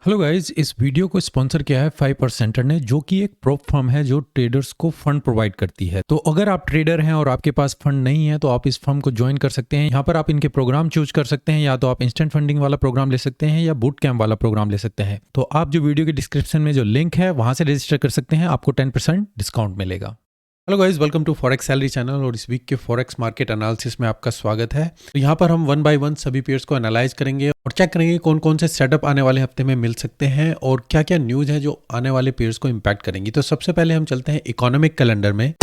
Hello guys, इस video को sponsor किया है 5% ने, जो कि एक प्रोप फर्म है जो ट्रेडर्स को फंड प्रोवाइड करती है। तो अगर आप ट्रेडर हैं और आपके पास फंड नहीं है तो आप इस फर्म को ज्वाइन कर सकते हैं। यहाँ पर आप इनके प्रोग्राम चूज कर सकते हैं, या तो आप इंस्टेंट फंडिंग वाला प्रोग्राम ले सकते हैं या बूट कैम्प वाला प्रोग्राम ले सकते हैं। तो आप जो वीडियो के डिस्क्रिप्शन में जो लिंक है वहां से रजिस्टर कर सकते हैं, आपको 10% डिस्काउंट मिलेगा। Hello guys, welcome to forex salary channel और इस वीक के फॉरेक्स मार्केट एनालिसिस में आपका स्वागत है। तो यहाँ पर हम वन बाय वन सभी पेयर्स को एनालाइज करेंगे और चेक करेंगे कौन कौन से सेटअप आने वाले हफ्ते में मिल सकते हैं और क्या क्या न्यूज़ है जो आने वाले पेयर्स को इम्पैक्ट करेंगी। तो सबसे पहले हम चलते हैं इकोनॉमिक कैलेंडर में।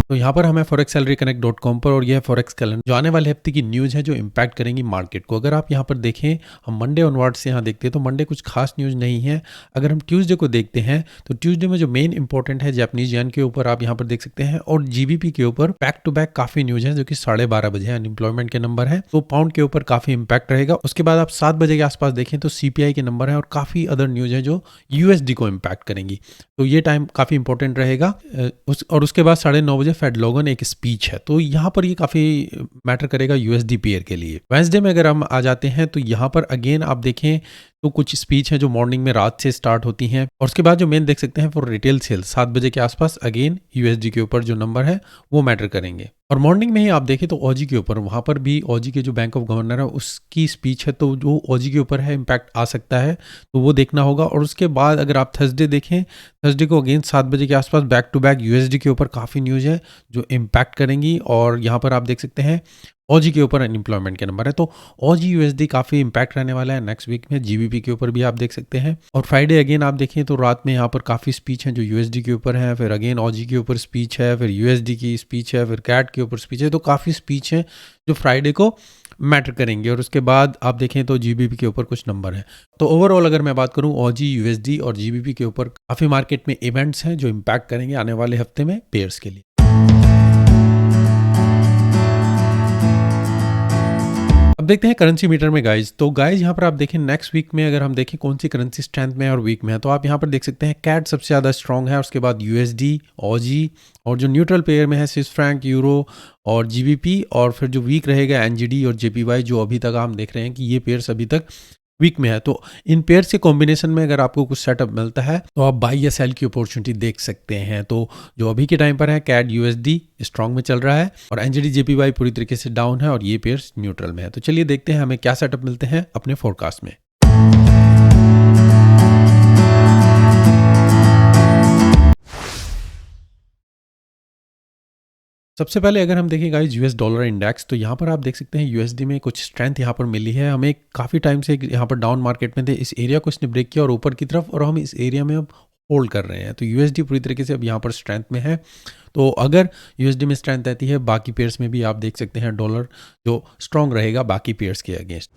तो यहाँ पर हमें forexsalaryconnect.com पर, और यह फॉरेक्स कैलेंडर जो आने वाले हफ्ते की न्यूज़ है जो इम्पैक्ट करेंगी मार्केट को। अगर आप यहाँ पर देखें, हम मंडे ऑनवर्ड से यहाँ देखते हैं तो मंडे कुछ खास न्यूज़ नहीं है। अगर हम ट्यूसडे को देखते हैं तो ट्यूसडे में जो मेन इंपॉर्टेंट है जापानीज येन के ऊपर आप यहाँ पर देख सकते हैं, और जीबीपी के ऊपर बैक टू बैक काफ़ी न्यूज़ है जो कि 12:30 बजे अनएम्प्लॉयमेंट के नंबर है, तो पाउंड के ऊपर काफ़ी इंपैक्ट रहेगा। उसके बाद आप 7 बजे के आसपास देखें तो सीपीआई के नंबर है और काफ़ी अदर न्यूज़ है जो यूएसडी को इम्पैक्ट करेंगी। तो ये टाइम काफ़ी इंपॉर्टेंट रहेगा। और उसके बाद 9:30 बजे फेड लोगन एक स्पीच है, तो यहाँ पर ये काफ़ी मैटर करेगा यूएसडी पेयर के लिए। वेंसडे में अगर हम आ जाते हैं तो यहाँ पर अगेन आप देखें तो कुछ स्पीच है जो मॉर्निंग में रात से स्टार्ट होती हैं, और उसके बाद जो मेन देख सकते हैं फॉर रिटेल सेल 7 बजे के आसपास अगेन यूएसडी के ऊपर जो नंबर है वो मैटर करेंगे। और मॉर्निंग में ही आप देखें तो ओजी के ऊपर, वहाँ पर भी ओजी के जो बैंक ऑफ गवर्नर है उसकी स्पीच है, तो जो ओजी के ऊपर है इम्पैक्ट आ सकता है, तो वो देखना होगा। और उसके बाद अगर आप थर्सडे देखें, थर्सडे को अगेन 7 बजे के आसपास बैक टू बैक यूएसडी के ऊपर काफ़ी न्यूज़ है जो इम्पैक्ट करेंगी। और यहाँ पर आप देख सकते हैं ओजी के ऊपर अनएम्प्लॉयमेंट के नंबर है, तो ओजी यूएसडी काफ़ी इंपैक्ट रहने वाला है नेक्स्ट वीक में। जीबीपी के ऊपर भी आप देख सकते हैं। और फ्राइडे अगेन आप देखें तो रात में यहाँ पर काफ़ी स्पीच है जो यूएसडी के ऊपर है, फिर अगेन ओजी के ऊपर स्पीच है, फिर यूएसडी की स्पीच है, फिर कैट के ऊपर स्पीच है, तो काफ़ी स्पीच है जो फ्राइडे को मैटर करेंगे। और उसके बाद आप देखें तो जीबीपी के ऊपर कुछ नंबर है। तो ओवरऑल अगर मैं बात करूं, ओजी यूएसडी और जीबीपी के ऊपर काफ़ी मार्केट में इवेंट्स हैं जो इम्पैक्ट करेंगे आने वाले हफ्ते में पेयर्स के लिए। अब देखते हैं करेंसी मीटर में गाइज। तो गाइज यहाँ पर आप देखें नेक्स्ट वीक में अगर हम देखें कौन सी करेंसी स्ट्रेंथ में है और वीक में है, तो आप यहाँ पर देख सकते हैं कैट सबसे ज़्यादा स्ट्रॉन्ग है, उसके बाद यूएसडी, ओजी, और जो न्यूट्रल पेयर में है स्विस फ्रैंक, यूरो और जीबीपी, और फिर जो वीक रहेगा एनजीडी और जेपीवाई, जो अभी तक हम देख रहे हैं कि ये पेयर्स अभी तक वीक में है। तो इन पेयर्स के कॉम्बिनेशन में अगर आपको कुछ सेटअप मिलता है तो आप बाई या सेल की अपॉर्चुनिटी देख सकते हैं। तो जो अभी के टाइम पर है कैड यूएसडी स्ट्रॉन्ग में चल रहा है, और एनजीडी जेपीवाई पूरी तरीके से डाउन है, और ये पेयर्स न्यूट्रल में है। तो चलिए देखते हैं हमें क्या सेटअप मिलते हैं अपने फोरकास्ट में। सबसे पहले अगर हम देखें गाइस यूएस डॉलर इंडेक्स, तो यहाँ पर आप देख सकते हैं यूएसडी में कुछ स्ट्रेंथ यहाँ पर मिली है। हमें काफ़ी टाइम से यहाँ पर डाउन मार्केट में थे, इस एरिया को इसने ब्रेक किया और ऊपर की तरफ, और हम इस एरिया में अब होल्ड कर रहे हैं। तो यूएसडी पूरी तरीके से अब यहाँ पर स्ट्रेंथ में है। तो अगर यूएसडी में स्ट्रेंथ रहती है, बाकी पेयर्स में भी आप देख सकते हैं डॉलर जो स्ट्रॉन्ग रहेगा बाकी पेयर्स के अगेंस्ट।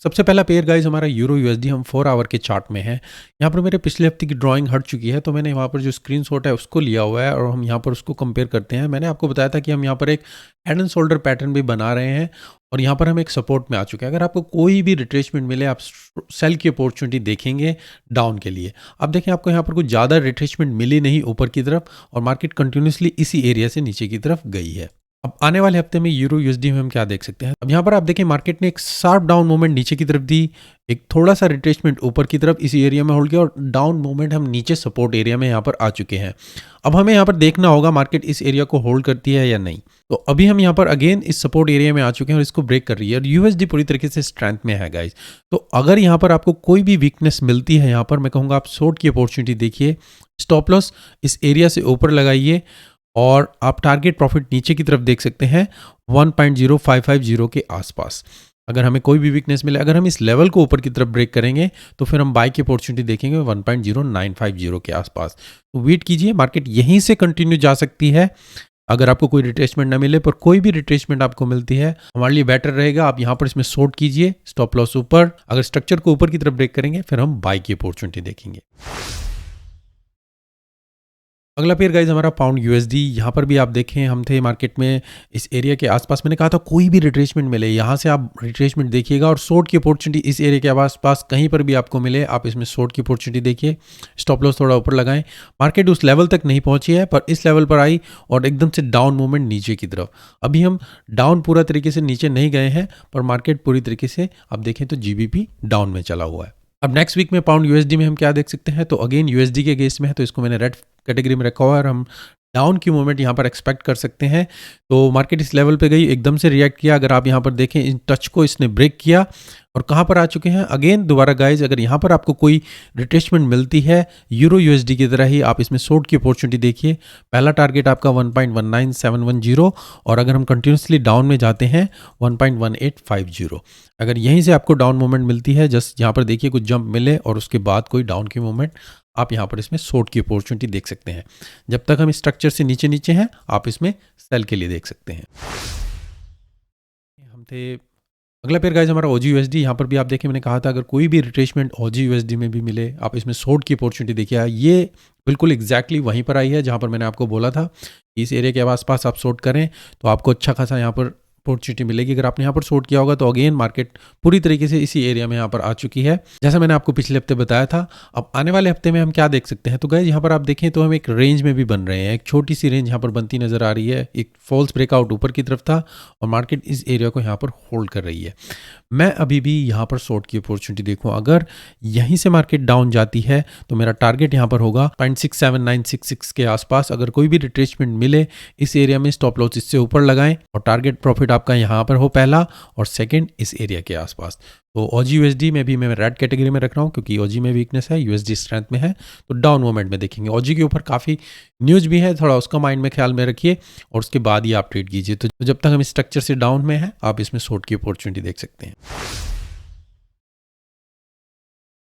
सबसे पहला पेयर गाइज हमारा यूरो यूएसडी, हम 4 आवर के चार्ट में है। यहाँ पर मेरे पिछले हफ्ते की ड्राइंग हट चुकी है, तो मैंने वहाँ पर जो स्क्रीनशॉट है उसको लिया हुआ है, और हम यहाँ पर उसको कंपेयर करते हैं। मैंने आपको बताया था कि हम यहाँ पर एक हेड एंड शोल्डर पैटर्न भी बना रहे हैं, और यहाँ पर हम एक सपोर्ट में आ चुके हैं। अगर आपको कोई भी रिट्रेसमेंट मिले, आप सेल की अपॉर्चुनिटी देखेंगे डाउन के लिए। अब देखें आपको यहाँ पर कुछ ज़्यादा रिट्रेसमेंट मिली नहीं ऊपर की तरफ, और मार्केट कंटिन्यूसली इसी एरिया से नीचे की तरफ गई है। अब आने वाले हफ्ते में यूरो यूएसडी में हम क्या देख सकते हैं। अब यहाँ पर आप देखें मार्केट ने एक शार्प डाउन मूवमेंट नीचे की तरफ दी, एक थोड़ा सा रिट्रेसमेंट ऊपर की तरफ इसी एरिया में होल्ड किया, और डाउन मूवमेंट हम नीचे सपोर्ट एरिया में यहाँ पर आ चुके हैं। अब हमें यहाँ पर देखना होगा मार्केट इस एरिया को होल्ड करती है या नहीं। तो अभी हम यहाँ पर अगेन इस सपोर्ट एरिया में आ चुके हैं और इसको ब्रेक कर रही है, और यूएसडी पूरी तरीके से स्ट्रेंथ में है गाइज। तो अगर यहाँ पर आपको कोई भी वीकनेस मिलती है, यहाँ पर मैं कहूँगा आप शॉर्ट की अपॉर्चुनिटी देखिए, स्टॉप लॉस इस एरिया से ऊपर लगाइए, और आप टारगेट प्रॉफिट नीचे की तरफ देख सकते हैं 1.0550 के आसपास। अगर हमें कोई भी वीकनेस मिले, अगर हम इस लेवल को ऊपर की तरफ ब्रेक करेंगे तो फिर हम बाई की अपॉर्चुनिटी देखेंगे 1.0950 के आसपास। तो वेट कीजिए, मार्केट यहीं से कंटिन्यू जा सकती है अगर आपको कोई रिट्रेसमेंट ना मिले। पर कोई भी रिट्रेसमेंट आपको मिलती है हमारे लिए बेटर रहेगा, आप यहाँ पर इसमें शॉर्ट कीजिए, स्टॉप लॉस ऊपर। अगर स्ट्रक्चर को ऊपर की तरफ ब्रेक करेंगे फिर हम बाई की अपॉर्चुनिटी देखेंगे। अगला पेयर गाइस हमारा पाउंड यूएसडी। यहाँ पर भी आप देखें हम थे मार्केट में इस एरिया के आसपास। मैंने कहा था कोई भी रिट्रेसमेंट मिले यहाँ से आप रिट्रेसमेंट देखिएगा और शॉर्ट की अपॉर्चुनिटी इस एरिया के आसपास कहीं पर भी आपको मिले आप इसमें शॉर्ट की अपॉर्चुनिटी देखिए। स्टॉप लॉस थोड़ा ऊपर लगाएं। मार्केट उस लेवल तक नहीं पहुंची है पर इस लेवल पर आई और एकदम से डाउन मूवमेंट नीचे की तरफ। अभी हम डाउन पूरा तरीके से नीचे नहीं गए हैं पर मार्केट पूरी तरीके से आप देखें तो जीबीपी डाउन में चला हुआ है। अब नेक्स्ट वीक में पाउंड यूएसडी में हम क्या देख सकते हैं, तो अगेन यूएसडी के अगेंस्ट में है तो इसको मैंने रेड कैटेगरी में रखा हुआ है और हम डाउन की मूवमेंट यहाँ पर एक्सपेक्ट कर सकते हैं। तो मार्केट इस लेवल पे गई, एकदम से रिएक्ट किया। अगर आप यहाँ पर देखें इन टच को इसने ब्रेक किया और कहाँ पर आ चुके हैं अगेन दोबारा गाइज। अगर यहाँ पर आपको कोई रिट्रेसमेंट मिलती है यूरो यूएसडी की तरह ही आप इसमें शॉर्ट की अपॉर्चुनिटी देखिए। पहला टारगेट आपका 1.19710 और अगर हम कंटिन्यूसली डाउन में जाते हैं 1.1850। अगर यहीं से आपको डाउन मूवमेंट मिलती है, जस्ट यहाँ पर देखिए कुछ जंप मिले और उसके बाद कोई डाउन की मूवमेंट, आप यहाँ पर इसमें शॉर्ट की अपॉर्चुनिटी देख सकते हैं। जब तक हम स्ट्रक्चर से नीचे नीचे हैं आप इसमें सेल के लिए देख सकते हैं। हम थे अगला पेयर गाइज हमारा ओजी यूएसडी। यहाँ पर भी आप देखें मैंने कहा था अगर कोई भी रिट्रेसमेंट ओजी यूएसडी में भी मिले आप इसमें शॉर्ट की अपॉर्चुनिटी देखिए। ये बिल्कुल एग्जैक्टली वहीं पर आई है जहाँ पर मैंने आपको बोला था इस एरिया के आसपास आप शॉर्ट करें तो आपको अच्छा खासा यहाँ पर अपॉर्चुनिटी मिलेगी। अगर आपने यहाँ पर शॉर्ट किया होगा तो अगेन मार्केट पूरी तरीके से इसी एरिया में यहाँ पर आ चुकी है जैसा मैंने आपको पिछले हफ्ते बताया था। अब आने वाले हफ्ते में हम क्या देख सकते हैं, तो गाइस यहाँ पर आप देखें तो हम एक रेंज में भी बन रहे हैं। एक छोटी सी रेंज यहाँ पर बनती नजर आ रही है। एक फॉल्स ब्रेकआउट ऊपर की तरफ था और मार्केट इस एरिया को यहाँ पर होल्ड कर रही है। मैं अभी भी यहाँ पर शॉर्ट की अपॉर्चुनिटी देखूँ। अगर यहीं से मार्केट डाउन जाती है तो मेरा टारगेट यहाँ पर होगा 0.67966 के आसपास। अगर कोई भी रिट्रेसमेंट मिले इस एरिया में स्टॉप लॉस इससे ऊपर लगाएं और टारगेट प्रॉफिट आपका यहाँ पर हो पहला और सेकंड इस एरिया के आसपास। तो ओजी यूएसडी में भी मैं रेड कैटेगरी में रख रहा हूँ क्योंकि ओजी में वीकनेस है, यूएसडी स्ट्रेंथ में है। तो डाउन मोमेंट में देखेंगे। ओजी के ऊपर काफ़ी न्यूज़ भी है, थोड़ा उसका माइंड में ख्याल में रखिए और उसके बाद ही आप ट्रेड कीजिए। तो जब तक हम स्ट्रक्चर से डाउन में हैं आप इसमें शॉर्ट की अपॉर्चुनिटी देख सकते हैं।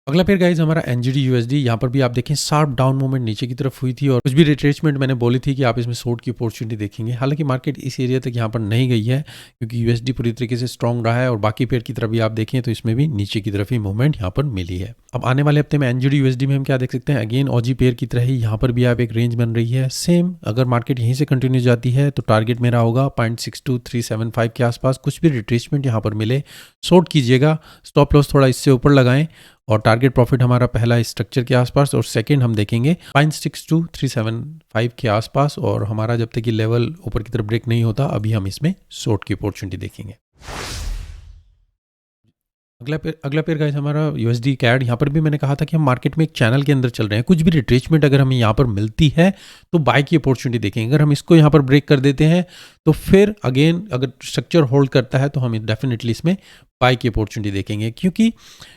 अगला पेयर गाइज हमारा एनजीडी यूएसडी। यहाँ पर भी आप देखें शार्प डाउन मूवमेंट नीचे की तरफ हुई थी और कुछ भी रिट्रेसमेंट मैंने बोली थी कि आप इसमें शॉर्ट की अपॉर्चुनिटी देखेंगे। हालांकि मार्केट इस एरिया तक यहाँ पर नहीं गई है क्योंकि यूएसडी पूरी तरीके से स्ट्रॉन्ग रहा है और बाकी पेयर की तरफ भी आप देखें तो इसमें भी नीचे की तरफ ही मूवमेंट यहाँ पर मिली है। अब आने वाले हफ्ते में एनजीडी यूएसडी में हम क्या देख सकते हैं, अगेन ओजी पेयर की तरह ही यहाँ पर भी आप एक रेंज बन रही है सेम। अगर मार्केट यहीं से कंटिन्यू जाती है तो टारगेट मेरा होगा 0.62375 के आसपास। कुछ भी रिट्रेसमेंट यहाँ पर मिले शॉर्ट कीजिएगा, स्टॉप लॉस थोड़ा इससे ऊपर लगाएं और टारगेट प्रॉफिट हमारा पहला स्ट्रक्चर के आसपास और सेकंड हम देखेंगे 0.62375 के आसपास। और हमारा जब तक ये लेवल ऊपर की तरफ ब्रेक नहीं होता अभी हम इसमें शॉर्ट की अपॉर्चुनिटी देखेंगे। अगला पेयर गाइस हमारा यूएसडी कैड। यहाँ पर भी मैंने कहा था कि हम मार्केट में एक चैनल के अंदर चल रहे हैं। कुछ भी रिट्रेसमेंट अगर हमें यहाँ पर मिलती है तो बाय की अपॉर्चुनिटी देखेंगे। अगर हम इसको यहाँ पर ब्रेक कर देते हैं तो फिर अगेन अगर स्ट्रक्चर होल्ड करता है तो हम डेफिनेटली इसमें बाय की अपॉर्चुनिटी देखेंगे क्योंकि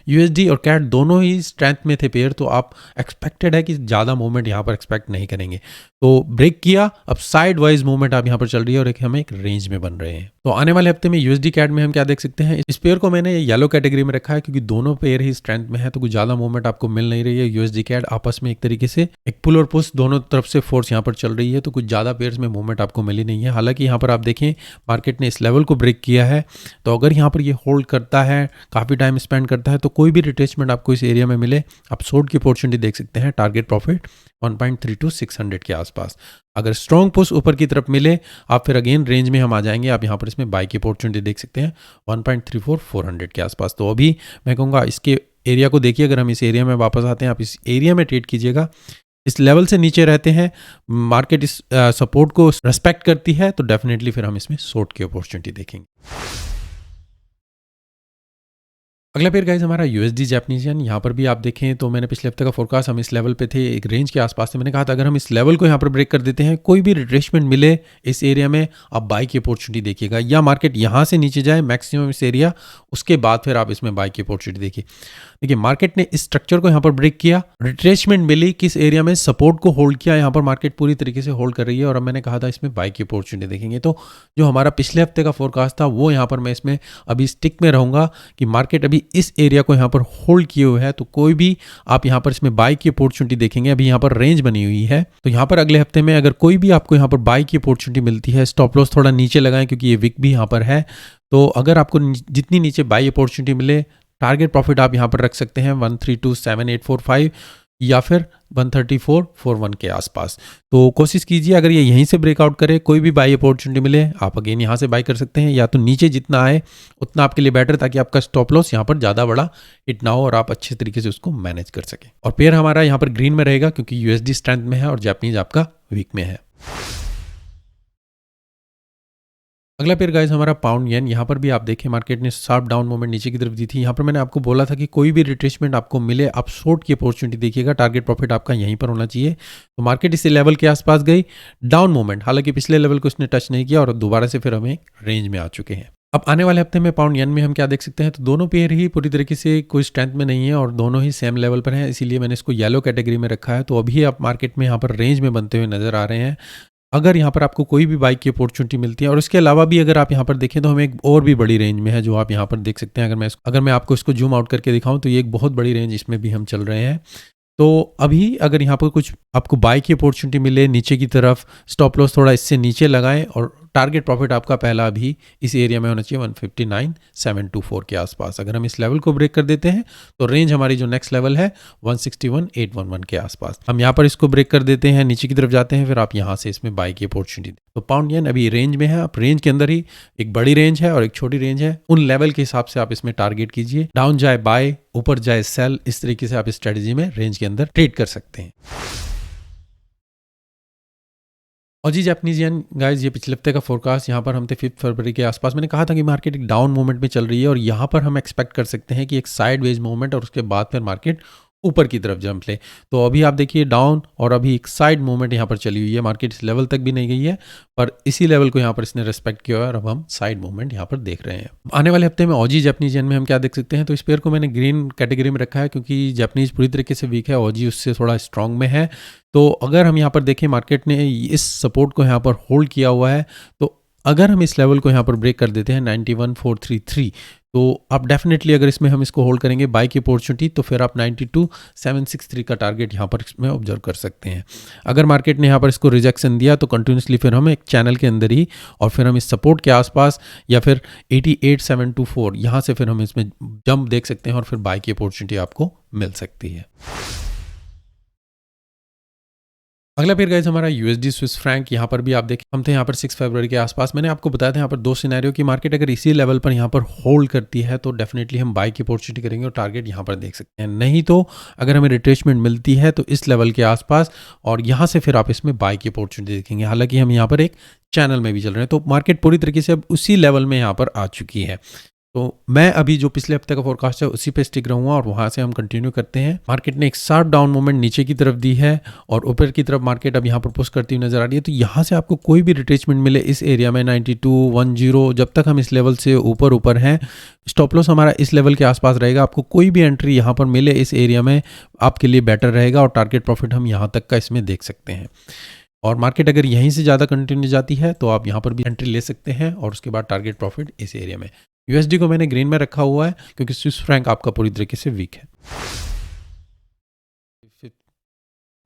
यूएसडी और कैड दोनों ही स्ट्रेंथ में थे पेयर। तो आप एक्सपेक्टेड है कि ज़्यादा मूवमेंट यहाँ पर एक्सपेक्ट नहीं करेंगे। तो ब्रेक किया, अब साइड वाइज मूवमेंट आप यहाँ पर चल रही है और हम एक रेंज में बन रहे हैं। तो आने वाले हफ्ते में यूएसडी कैड में हम क्या देख सकते हैं, इस पेयर को मैंने येलो कैटेगरी में रखा है क्योंकि दोनों पेयर ही स्ट्रेंथ में है तो कुछ ज़्यादा मूवमेंट आपको मिल नहीं रही है। यूएसडी कैड आपस में एक तरीके से एक पुल और पुश दोनों तरफ से फोर्स यहाँ पर चल रही है तो कुछ ज़्यादा पेयर्स में मूवमेंट आपको मिली नहीं है। हालांकि यहाँ पर आप देखें मार्केट ने इस लेवल को ब्रेक किया है तो अगर यहाँ पर ये होल्ड करता है काफ़ी टाइम स्पेंड करता है तो कोई भी रिट्रेसमेंट आपको इस एरिया में मिले आप शॉर्ट की अपॉर्चुनिटी देख सकते हैं। टारगेट प्रॉफिट 1.32600 के आसपास। अगर स्ट्रॉन्ग पुश ऊपर की तरफ मिले आप फिर अगेन रेंज में हम आ जाएंगे। आप यहाँ पर इसमें बाय की अपॉर्चुनिटी देख सकते हैं 1.34400 के आसपास। तो अभी मैं कहूँगा इसके एरिया को देखिए। अगर हम इस एरिया में वापस आते हैं आप इस एरिया में ट्रेड कीजिएगा। इस लेवल से नीचे रहते हैं मार्केट इस सपोर्ट को रेस्पेक्ट करती है तो डेफिनेटली फिर हम इसमें शॉर्ट की अपॉर्चुनिटी देखेंगे। अगला पेयर गाइस हमारा यूएसडी जैपनीज येन। यहाँ पर भी आप देखें तो मैंने पिछले हफ्ते का फोरकास्ट हम इस लेवल पे थे, एक रेंज के आसपास थे। मैंने कहा था अगर हम इस लेवल को यहाँ पर ब्रेक कर देते हैं कोई भी रिट्रेसमेंट मिले इस एरिया में आप बाय की अपॉर्चुनिटी देखिएगा या मार्केट यहाँ से नीचे जाए मैक्सिमम इस एरिया उसके बाद फिर आप इसमें बाय की अपॉर्चुनिटी देखिए। देखिए मार्केट ने इस स्ट्रक्चर को यहाँ पर ब्रेक किया, रिट्रेसमेंट मिली किस एरिया में, सपोर्ट को होल्ड किया। यहाँ पर मार्केट पूरी तरीके से होल्ड कर रही है और अब मैंने कहा था इसमें बाय की अपॉर्चुनिटी देखेंगे। तो जो हमारा पिछले हफ्ते का फोरकास्ट था वो यहाँ पर मैं इसमें अभी स्टिक में रहूँगा कि मार्केट अभी इस एरिया को यहाँ पर होल्ड किए हुए है तो कोई भी आप यहाँ पर इसमें बाय की अपॉर्चुनिटी देखेंगे। अभी यहाँ पर रेंज बनी हुई है तो यहाँ पर अगले हफ्ते में अगर कोई भी आपको यहाँ पर बाय की अपॉर्चुनिटी मिलती है, स्टॉप लॉस थोड़ा नीचे लगाएं क्योंकि ये विक भी यहाँ पर है। तो अगर आपको जितनी नीचे बाय अपॉर्चुनिटी मिले टारगेट प्रॉफिट आप यहाँ पर रख सकते हैं 1327845 या फिर 134.41 के आसपास। तो कोशिश कीजिए अगर ये यहीं से ब्रेकआउट करे, कोई भी बाई अपॉर्चुनिटी मिले, आप अगेन यहाँ से बाई कर सकते हैं, या तो नीचे जितना आए उतना आपके लिए बेटर, ताकि आपका स्टॉप लॉस यहाँ पर ज़्यादा बड़ा हिट ना हो और आप अच्छे तरीके से उसको मैनेज कर सकें। और पेयर हमारा यहाँ पर ग्रीन में रहेगा क्योंकि यूएसडी स्ट्रेंथ में है और जापानीज आपका वीक में है। अगला पेयर गाइस हमारा पाउंड येन। यहाँ पर भी आप देखें मार्केट ने शार्प डाउन मूवमेंट नीचे की तरफ दी थी। यहाँ पर मैंने आपको बोला था कि कोई भी रिट्रेसमेंट आपको मिले, आप शॉर्ट की अपॉर्चुनिटी देखिएगा, टारगेट प्रॉफिट आपका यहीं पर होना चाहिए। तो मार्केट इस लेवल के आसपास गई, डाउन मूवमेंट, हालांकि पिछले लेवल को उसने टच नहीं किया और दोबारा से फिर हमें रेंज में आ चुके हैं। अब आने वाले हफ्ते में पाउंड येन में हम क्या देख सकते हैं, तो दोनों पेयर ही पूरी तरीके से कोई स्ट्रेंथ में नहीं है और दोनों ही सेम लेवल पर हैं, इसीलिए मैंने इसको येलो कैटेगरी में रखा है। तो अभी आप मार्केट में यहाँ पर रेंज में बनते हुए नजर आ रहे हैं। अगर यहाँ पर आपको कोई भी बाइक की अपॉर्चुनिटी मिलती है, और इसके अलावा भी अगर आप यहाँ पर देखें तो हमें एक और भी बड़ी रेंज में है जो आप यहाँ पर देख सकते हैं। अगर मैं आपको इसको जूम आउट करके दिखाऊं तो ये एक बहुत बड़ी रेंज, इसमें भी हम चल रहे हैं। तो अभी अगर यहाँ पर कुछ आपको बाई की अपॉर्चुनिटी मिले नीचे की तरफ, स्टॉप लॉस थोड़ा इससे नीचे लगाएं और टारगेट प्रॉफिट आपका पहला अभी इस एरिया में होना चाहिए 159,724 के आसपास। अगर हम इस लेवल को ब्रेक कर देते हैं तो रेंज हमारी जो नेक्स्ट लेवल है 161,811 के आसपास। हम यहाँ पर इसको ब्रेक कर देते हैं, नीचे की तरफ जाते हैं, फिर आप यहाँ से इसमें बाई की अपॉर्चुनिटी। तो पाउंड येन अभी रेंज में है, आप रेंज के अंदर ही, एक बड़ी रेंज है और एक छोटी रेंज है, उन लेवल के हिसाब से आप इसमें टारगेट कीजिए। डाउन जाए बाय, ऊपर जाए सेल, इस तरीके से आप इस स्ट्रेटेजी में रेंज के अंदर ट्रेड कर सकते हैं। और जी जापानीज येन गाइस, ये पिछले हफ्ते का फोरकास्ट यहाँ पर हम थे 5 फरवरी के आसपास। मैंने कहा था कि मार्केट एक डाउन मूवमेंट में चल रही है और यहाँ पर हम एक्सपेक्ट कर सकते हैं कि एक साइडवेज मूवमेंट और उसके बाद फिर मार्केट ऊपर की तरफ जंप ले। तो अभी आप देखिए डाउन और अभी एक साइड मूवमेंट यहाँ पर चली हुई है, मार्केट इस लेवल तक भी नहीं गई है, पर इसी लेवल को यहाँ पर इसने रेस्पेक्ट किया है और अब हम साइड मूवमेंट यहाँ पर देख रहे हैं। आने वाले हफ्ते में ऑजी जापानीज येन में हम क्या देख सकते हैं, तो इस पेयर को मैंने ग्रीन कैटेगरी में रखा है क्योंकि जापानीज पूरी तरीके से वीक है, ऑजी उससे थोड़ा स्ट्रांग में है। तो अगर हम यहाँ पर देखें मार्केट ने इस सपोर्ट को यहाँ पर होल्ड किया हुआ है, तो अगर हम इस लेवल को यहाँ पर ब्रेक कर देते हैं 91,433, तो आप डेफिनेटली अगर इसमें हम इसको होल्ड करेंगे बाई की अपॉर्चुनिटी, तो फिर आप 92,763 का टारगेट यहाँ पर इसमें ऑब्जर्व कर सकते हैं। अगर मार्केट ने यहाँ पर इसको रिजेक्शन दिया तो कंटिन्यूसली फिर हम एक चैनल के अंदर ही, और फिर हम इस सपोर्ट के आसपास या फिर 88,724 यहाँ से फिर हम इसमें जंप देख सकते हैं और फिर बाई की अपॉर्चुनिटी आपको मिल सकती है। अगला पेयर गाइस हमारा यूएसडी स्विस फ्रैंक। यहाँ पर भी आप देखें हम थे यहाँ पर 6 फरवरी के आसपास। मैंने आपको बताया था यहाँ पर दो सिनेरियो की मार्केट अगर इसी लेवल पर यहाँ पर होल्ड करती है तो डेफिनेटली हम बाई की अपॉर्चुनिटी करेंगे और टारगेट यहाँ पर देख सकते हैं। नहीं तो अगर हमें रिट्रेसमेंट मिलती है तो इस लेवल के आसपास, और यहाँ से फिर आप इसमें बाई की अपॉर्चुनिटी देखेंगे। हालांकि हम यहाँ पर एक चैनल में भी चल रहे हैं, तो मार्केट पूरी तरीके से अब उसी लेवल में यहाँ पर आ चुकी है। तो मैं अभी जो पिछले हफ्ते का फोरकास्ट है उसी पे स्टिक रहूँगा और वहाँ से हम कंटिन्यू करते हैं। मार्केट ने एक शार्प डाउन मूवमेंट नीचे की तरफ दी है और ऊपर की तरफ मार्केट अब यहाँ पर पुश करती हुई नजर आ रही है। तो यहाँ से आपको कोई भी रिट्रेसमेंट मिले इस एरिया में 9210, जब तक हम इस लेवल से ऊपर हैं, स्टॉप लॉस हमारा इस लेवल के आसपास रहेगा। आपको कोई भी एंट्री यहाँ पर मिले इस एरिया में आपके लिए बेटर रहेगा और टारगेट प्रॉफिट हम यहाँ तक का इसमें देख सकते हैं। और मार्केट अगर यहीं से ज़्यादा कंटिन्यू जाती है तो आप यहाँ पर भी एंट्री ले सकते हैं और उसके बाद टारगेट प्रॉफिट इस एरिया में। यूएसडी को मैंने ग्रीन में रखा हुआ है क्योंकि स्विस फ्रैंक आपका पूरी तरीके से वीक है।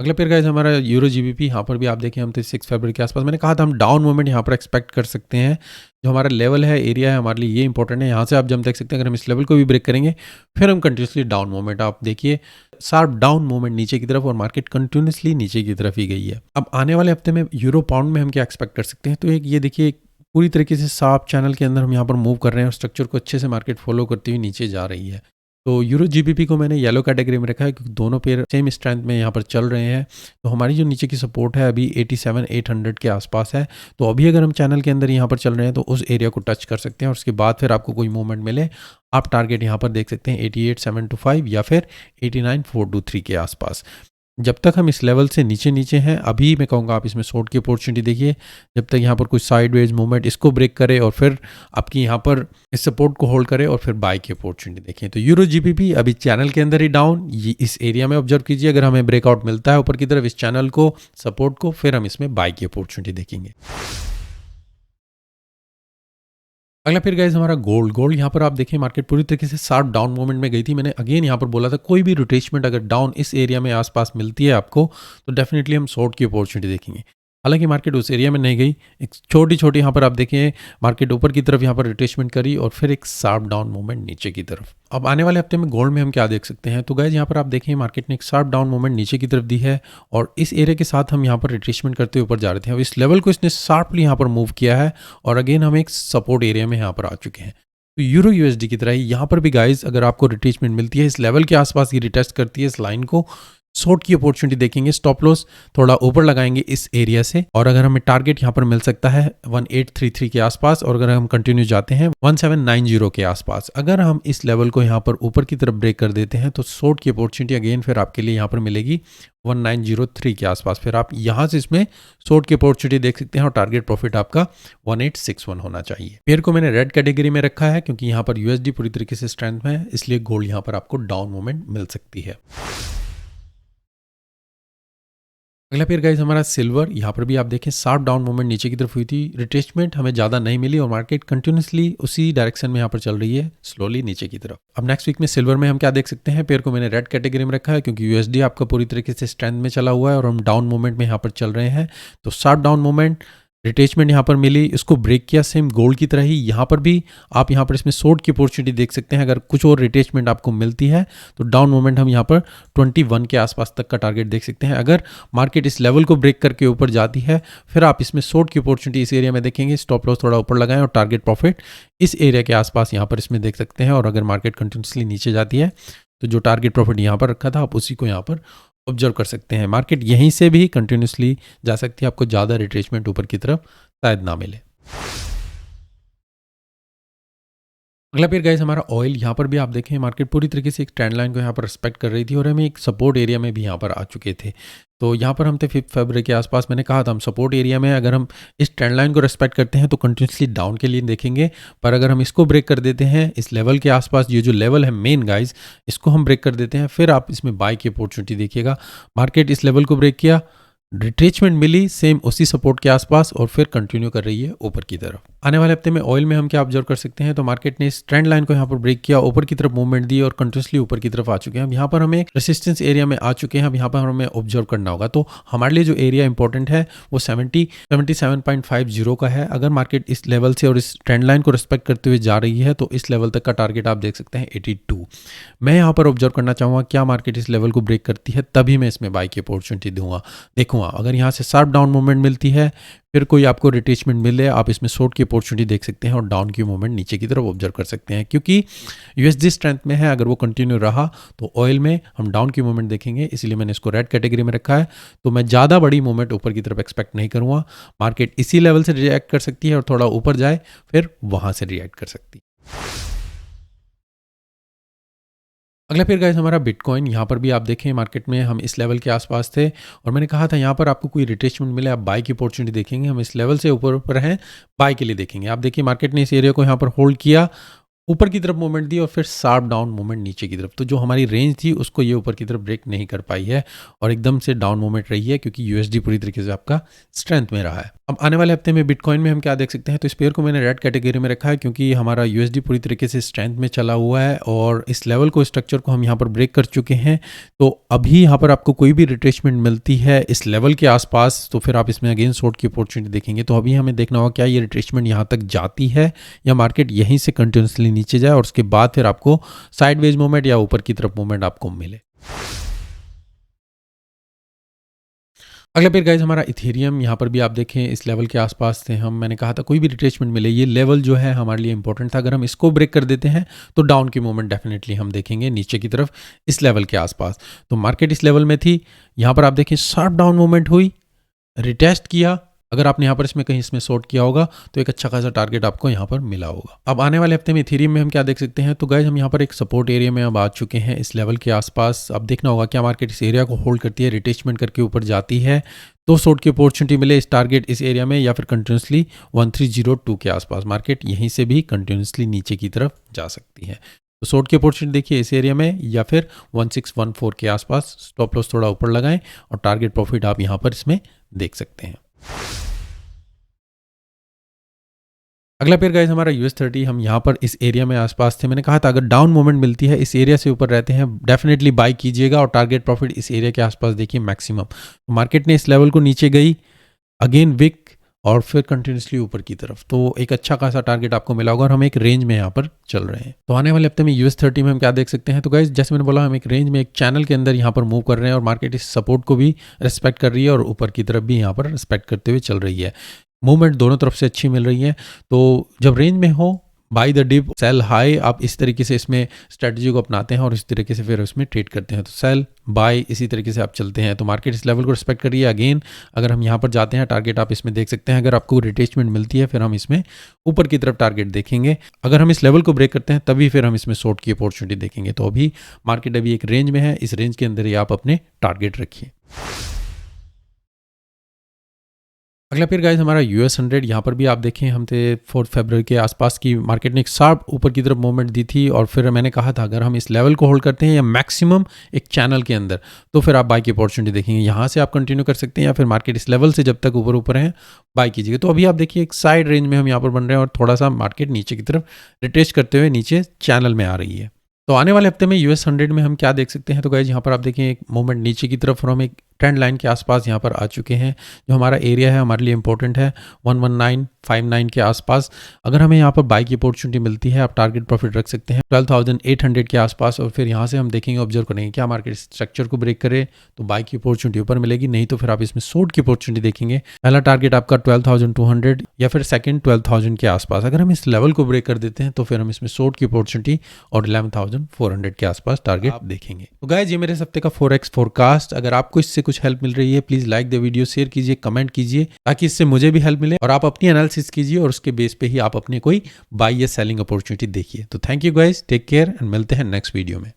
अगला पेयर गाइस हमारा यूरो जीबीपी। यहाँ पर भी आप देखें हम थे 6 फरवरी के आसपास। मैंने कहा था हम डाउन मूवमेंट यहाँ पर एक्सपेक्ट कर सकते हैं। जो हमारा लेवल है, एरिया है, हमारे लिए ये इंपॉर्टेंट है। यहाँ से आप जब देख सकते हैं अगर हम इस लेवल को भी ब्रेक करेंगे फिर हम कंटिन्यूसली डाउन मूवमेंट, आप देखिए शार्प डाउन मूवमेंट नीचे की तरफ और मार्केट कंटिन्यूसली नीचे की तरफ ही गई है। अब आने वाले हफ्ते में यूरो पाउंड में हम क्या एक्सपेक्ट कर सकते हैं, तो एक ये देखिए पूरी तरीके से शार्प चैनल के अंदर हम यहाँ पर मूव कर रहे हैं और स्ट्रक्चर को अच्छे से मार्केट फॉलो करती हुई नीचे जा रही है। तो यूरो जीबीपी को मैंने येलो कैटेगरी में रखा है क्योंकि दोनों पेयर सेम स्ट्रेंथ में यहाँ पर चल रहे हैं। तो हमारी जो नीचे की सपोर्ट है अभी 87,800 के आसपास है। तो अभी अगर हम चैनल के अंदर यहाँ पर चल रहे हैं तो उस एरिया को टच कर सकते हैं और उसके बाद फिर आपको कोई मूवमेंट मिले आप टारगेट यहाँ पर देख सकते हैं 88,725 या फिर 89,423 के आसपास। जब तक हम इस लेवल से नीचे हैं, अभी मैं कहूँगा आप इसमें शॉर्ट की अपॉर्चुनिटी देखिए। जब तक यहाँ पर कुछ साइडवेज मूवमेंट इसको ब्रेक करे और फिर आपकी यहाँ पर इस सपोर्ट को होल्ड करे और फिर बाई की अपॉर्चुनिटी देखिए। तो यूरो जीबीपी अभी चैनल के अंदर ही डाउन, ये इस एरिया में ऑब्जर्व कीजिए। अगर हमें ब्रेकआउट मिलता है ऊपर की तरफ इस चैनल को, सपोर्ट को, फिर हम इसमें बाई की अपॉर्चुनिटी देखेंगे। अगला फिर गाइस हमारा गोल्ड यहाँ पर आप देखिए मार्केट पूरी तरीके से शार्प डाउन मूवमेंट में गई थी। मैंने अगेन यहाँ पर बोला था कोई भी रिट्रेसमेंट अगर डाउन इस एरिया में आसपास मिलती है आपको तो डेफिनेटली हम शॉर्ट की अपॉर्चुनिटी देखेंगे। हालांकि मार्केट उस एरिया में नहीं गई, एक छोटी छोटी यहाँ पर आप देखें मार्केट ऊपर की तरफ यहाँ पर रिट्रेसमेंट करी और फिर एक शार्प डाउन मूवमेंट नीचे की तरफ। अब आने वाले हफ्ते में गोल्ड में हम क्या देख सकते हैं, तो गाइस यहाँ पर आप देखें मार्केट ने एक शार्प डाउन मूवमेंट नीचे की तरफ दी है और इस एरिया के साथ हम यहाँ पर रिट्रेसमेंट करते हुए ऊपर जा रहे थे। अब इस लेवल को इसने शार्पली यहाँ पर मूव किया है और अगेन हम एक सपोर्ट एरिया में यहाँ पर आ चुके हैं। तो यूरो यूएसडी की तरह ही यहाँ पर भी गाइस अगर आपको रिट्रेसमेंट मिलती है इस लेवल के आसपास ये रिटेस्ट करती है इस लाइन को, शॉर्ट की अपॉर्चुनिटी देखेंगे, स्टॉप लॉस थोड़ा ऊपर लगाएंगे इस एरिया से और अगर हमें टारगेट यहाँ पर मिल सकता है 1833 के आसपास और अगर हम कंटिन्यू जाते हैं 1790 के आसपास, अगर हम इस लेवल को यहाँ पर ऊपर की तरफ ब्रेक कर देते हैं तो शॉर्ट की अपॉर्चुनिटी अगेन फिर आपके लिए यहाँ पर मिलेगी 1903 के आसपास। फिर आप यहाँ से इसमें शॉर्ट की अपॉर्चुनिटी देख सकते हैं और टारगेट प्रॉफिट आपका 1861 होना चाहिए। पेयर को मैंने रेड कैटेगरी में रखा है क्योंकि यहाँ पर यूएसडी पूरी तरीके से स्ट्रेंथ में है, इसलिए गोल्ड यहाँ पर आपको डाउन मूवमेंट मिल सकती है। अगला पेयर गाइस हमारा सिल्वर, यहाँ पर भी आप देखें शार्प डाउन मूवमेंट नीचे की तरफ हुई थी, रिट्रेसमेंट हमें ज़्यादा नहीं मिली और मार्केट कंटिन्यूसली उसी डायरेक्शन में यहाँ पर चल रही है स्लोली नीचे की तरफ। अब नेक्स्ट वीक में सिल्वर में हम क्या देख सकते हैं, पेयर को मैंने रेड कैटेगरी में रखा है क्योंकि यूएसडी आपका पूरी तरीके से स्ट्रेंथ में चला हुआ है और हम डाउन मूवमेंट में यहाँ पर चल रहे हैं। तो शार्प डाउन मूवमेंट रिट्रेसमेंट यहाँ पर मिली, इसको ब्रेक किया, सेम गोल्ड की तरह ही यहाँ पर भी आप यहाँ पर इसमें शॉर्ट की अपॉर्चुनिटी देख सकते हैं। अगर कुछ और रिट्रेसमेंट आपको मिलती है तो डाउन मूवमेंट हम यहाँ पर 21 के आसपास तक का टारगेट देख सकते हैं। अगर मार्केट इस लेवल को ब्रेक करके ऊपर जाती है फिर आप इसमें शॉर्ट की अपॉर्चुनिटी इस एरिया में देखेंगे, स्टॉप लॉस थोड़ा ऊपर लगाएं और टारगेट प्रॉफिट इस एरिया के आसपास यहाँ पर इसमें देख सकते हैं। और अगर मार्केट कंटिन्यूसली नीचे जाती है तो जो टारगेट प्रॉफिट यहाँ पर रखा था आप उसी को यहाँ पर ऑब्जर्व कर सकते हैं। मार्केट यहीं से भी कंटिन्यूसली जा सकती है, आपको ज़्यादा रिट्रेसमेंट ऊपर की तरफ शायद ना मिले। अगला पेयर गाइस हमारा ऑयल, यहाँ पर भी आप देखें मार्केट पूरी तरीके से एक ट्रेंड लाइन को यहाँ पर रिस्पेक्ट कर रही थी और हम एक सपोर्ट एरिया में भी यहाँ पर आ चुके थे। तो यहाँ पर हम थे 5 फरवरी के आसपास, मैंने कहा था हम सपोर्ट एरिया में अगर हम इस ट्रेंड लाइन को रिस्पेक्ट करते हैं तो कंटिन्यूसली डाउन के लिए देखेंगे, पर अगर हम इसको ब्रेक कर देते हैं इस लेवल के आसपास, ये जो लेवल है मेन गाइस इसको हम ब्रेक कर देते हैं फिर आप इसमें बाय की अपॉर्चुनिटी देखिएगा। मार्केट इस लेवल को ब्रेक किया, रिट्रेसमेंट मिली सेम उसी सपोर्ट के आसपास और फिर कंटिन्यू कर रही है ऊपर की तरफ। आने वाले हफ्ते में ऑयल में हम क्या ऑब्जर्व कर सकते हैं, तो मार्केट ने इस ट्रेंड लाइन को यहाँ पर ब्रेक किया, ऊपर की तरफ मूवमेंट दी और कंटिन्यूसली ऊपर की तरफ आ चुके हैं। यहाँ पर हमें रेसिस्टेंस एरिया में आ चुके हैं, अब यहाँ पर हमें ऑब्जर्व करना होगा। तो हमारे लिए जो एरिया इंपॉर्टेंट है वो 77.50 का है। अगर मार्केट इस लेवल से और इस ट्रेंड लाइन को रिस्पेक्ट करते हुए जा रही है तो इस लेवल तक का टारगेट आप देख सकते हैं 82। मैं यहाँ पर ऑब्जर्व करना चाहूँगा क्या मार्केट इस लेवल को ब्रेक करती है, तभी मैं इसमें बाई की अपॉर्चुनिटी देखूंगा। अगर यहाँ से शार्प डाउन मूवमेंट मिलती है फिर कोई आपको रिट्रेसमेंट मिले, आप इसमें शॉर्ट की अपॉर्चुनिटी देख सकते हैं और डाउन की मूवमेंट नीचे की तरफ ऑब्जर्व कर सकते हैं। क्योंकि यूएसडी स्ट्रेंथ में है, अगर वो कंटिन्यू रहा तो ऑयल में हम डाउन की मूवमेंट देखेंगे, इसलिए मैंने इसको रेड कैटेगरी में रखा है। तो मैं ज़्यादा बड़ी मूवमेंट ऊपर की तरफ एक्सपेक्ट नहीं करूँगा। मार्केट इसी लेवल से रिएक्ट कर सकती है और थोड़ा ऊपर जाए फिर वहाँ से रिएक्ट कर सकती है। अगला फिर गाइस हमारा बिटकॉइन, यहाँ पर भी आप देखें मार्केट में हम इस लेवल के आसपास थे और मैंने कहा था यहाँ पर आपको कोई रिट्रेसमेंट मिले आप बाय की अपॉर्चुनिटी देखेंगे। हम इस लेवल से ऊपर हैं, बाय के लिए देखेंगे। आप देखिए मार्केट ने इस एरिया को यहाँ पर होल्ड किया, ऊपर की तरफ मूवमेंट दी और फिर शार्प डाउन मूवमेंट नीचे की तरफ। तो जो हमारी रेंज थी उसको ये ऊपर की तरफ ब्रेक नहीं कर पाई है और एकदम से डाउन मूवमेंट रही है क्योंकि यूएसडी पूरी तरीके से आपका स्ट्रेंथ में रहा है। अब आने वाले हफ्ते में बिटकॉइन में हम क्या देख सकते हैं, तो इस पेयर को मैंने रेड कैटेगरी में रखा है क्योंकि हमारा यूएसडी पूरी तरीके से स्ट्रेंथ में चला हुआ है और इस लेवल को, स्ट्रक्चर को हम यहाँ पर ब्रेक कर चुके हैं। तो अभी यहाँ पर आपको कोई भी रिट्रेसमेंट मिलती है इस लेवल के आसपास तो फिर आप इसमें अगेन शॉर्ट की अपॉर्चुनिटी देखेंगे। तो अभी हमें देखना होगा क्या ये रिट्रेसमेंट यहाँ तक जाती है या मार्केट यहीं से कंटिन्यूसली नीचे जाए और उसके बाद फिर आपको साइडवेज मूवमेंट या ऊपर की तरफ मूवमेंट आपको मिले। अगला पेयर गाइज हमारा इथेरियम, यहाँ पर भी आप देखें इस लेवल के आसपास थे हम। मैंने कहा था कोई भी रिट्रेसमेंट मिले, ये लेवल जो है हमारे लिए इंपॉर्टेंट था। अगर हम इसको ब्रेक कर देते हैं तो डाउन की मूवमेंट डेफिनेटली हम देखेंगे नीचे की तरफ इस लेवल के आसपास। तो मार्केट इस लेवल में थी, यहाँ पर आप देखें शार्प डाउन मूवमेंट हुई, रिटेस्ट किया। अगर आपने यहाँ पर इसमें कहीं इसमें शॉर्ट किया होगा तो एक अच्छा खासा टारगेट आपको यहाँ पर मिला होगा। अब आने वाले हफ्ते में इथेरियम में हम क्या देख सकते हैं, तो गाइज हम यहाँ पर एक सपोर्ट एरिया में अब आ चुके हैं इस लेवल के आसपास। अब देखना होगा क्या मार्केट इस एरिया को होल्ड करती है, रिट्रेसमेंट करके ऊपर जाती है तो शॉर्ट की अपॉर्चुनिटी मिले इस टारगेट इस एरिया में, या फिर कंटिन्यूसली 1302 के आसपास मार्केट यहीं से भी कंटिन्यूसली नीचे की तरफ जा सकती है। तो शॉर्ट की अपॉर्चुनिटी देखिए इस एरिया में या फिर 1614 के आसपास। स्टॉप लॉस थोड़ा ऊपर लगाएं और टारगेट प्रॉफिट आप यहाँ पर इसमें देख सकते हैं। अगला पेयर गाइस हमारा US30, हम यहाँ पर इस एरिया में आसपास थे। मैंने कहा था अगर डाउन मूवमेंट मिलती है इस एरिया से ऊपर रहते हैं डेफिनेटली बाय कीजिएगा और टारगेट प्रॉफिट इस एरिया के आसपास देखिए मैक्सिमम। मार्केट ने इस लेवल को नीचे गई, अगेन विक और फिर कंटिन्यूसली ऊपर की तरफ। तो एक अच्छा खासा टारगेट आपको मिला होगा और हम एक रेंज में यहाँ पर चल रहे हैं। तो आने वाले हफ्ते में US30 में हम क्या देख सकते हैं, तो गाइस जैसे मैंने बोला हम एक रेंज में एक चैनल के अंदर यहाँ पर मूव कर रहे हैं और मार्केट इस सपोर्ट को भी रिस्पेक्ट कर रही है और ऊपर की तरफ भी यहाँ पर रिस्पेक्ट करते हुए चल रही है। मूवमेंट दोनों तरफ से अच्छी मिल रही है। तो जब रेंज में हो buy the dip sell high, आप इस तरीके से इसमें स्ट्रेटजी को अपनाते हैं और इस तरीके से फिर उसमें ट्रेड करते हैं। तो सेल बाय इसी तरीके से आप चलते हैं। तो मार्केट इस लेवल को रिस्पेक्ट करिए। अगेन अगर हम यहाँ पर जाते हैं टारगेट आप इसमें देख सकते हैं। अगर आपको रिटेचमेंट मिलती है फिर हम इसमें ऊपर की तरफ टारगेट देखेंगे। अगर हम इस लेवल को ब्रेक करते हैं तभी फिर हम इसमें शॉर्ट की अपॉर्चुनिटी देखेंगे। तो अभी मार्केट अभी एक रेंज में है, इस रेंज के अंदर ही आप अपने टारगेट रखिए। अगला फिर गाइस हमारा US100, यहाँ पर भी आप देखें हम थे 4 फरवरी के आसपास की मार्केट ने एक शार्प ऊपर की तरफ मूवमेंट दी थी और फिर मैंने कहा था अगर हम इस लेवल को होल्ड करते हैं या मैक्सिमम एक चैनल के अंदर तो फिर आप बाय की अपॉर्चुनिटी देखेंगे। यहाँ से आप कंटिन्यू कर सकते हैं या फिर मार्केट इस लेवल से जब तक ऊपर ऊपर है बाय कीजिएगा। तो अभी आप देखिए एक साइड रेंज में हम यहाँ पर बन रहे हैं और थोड़ा सा मार्केट नीचे की तरफ रिट्रेस करते हुए नीचे चैनल में आ रही है। तो आने वाले हफ्ते में US100 में हम क्या देख सकते हैं, तो गाइस यहाँ पर आप देखें एक मूवमेंट नीचे की तरफ और हम एक ट्रेंड लाइन के आसपास यहाँ पर आ चुके हैं। जो हमारा एरिया है हमारे लिए इंपॉर्टेंट है 11959 के आसपास। अगर हमें यहाँ पर बाय की अपॉर्चुनिटी मिलती है आप टारगेट प्रॉफिट रख सकते हैं 12,800 के आसपास और फिर यहाँ से हम देखेंगे ऑब्जर्व करेंगे क्या मार्केट स्ट्रक्चर को ब्रेक करे तो बाय की अपॉर्चुनिटी ऊपर मिलेगी, नहीं तो फिर आप इसमें शॉर्ट की अपॉर्चुनिटी देखेंगे। पहला टारगेट आपका 12,200 या फिर सेकंड 12,000 के आसपास। अगर हम इस लेवल को ब्रेक कर देते हैं तो फिर हम इसमें शॉर्ट की अपॉर्चुनिटी और 11,400 के आसपास टारगेट आप देखेंगे। तो गाइस ये मेरे इस हफ्ते का फॉरेक्स फोरकास्ट। अगर आपको इससे कुछ हेल्प मिल रही है please like the video, share कीजिए, कमेंट कीजिए ताकि इससे मुझे भी हेल्प मिले और आप अपनी एनालिसिस कीजिए और उसके बेस पे ही आप अपने कोई बाय या सेलिंग अपॉर्चुनिटी देखिए। तो thank you guys, take care and मिलते हैं नेक्स्ट वीडियो में।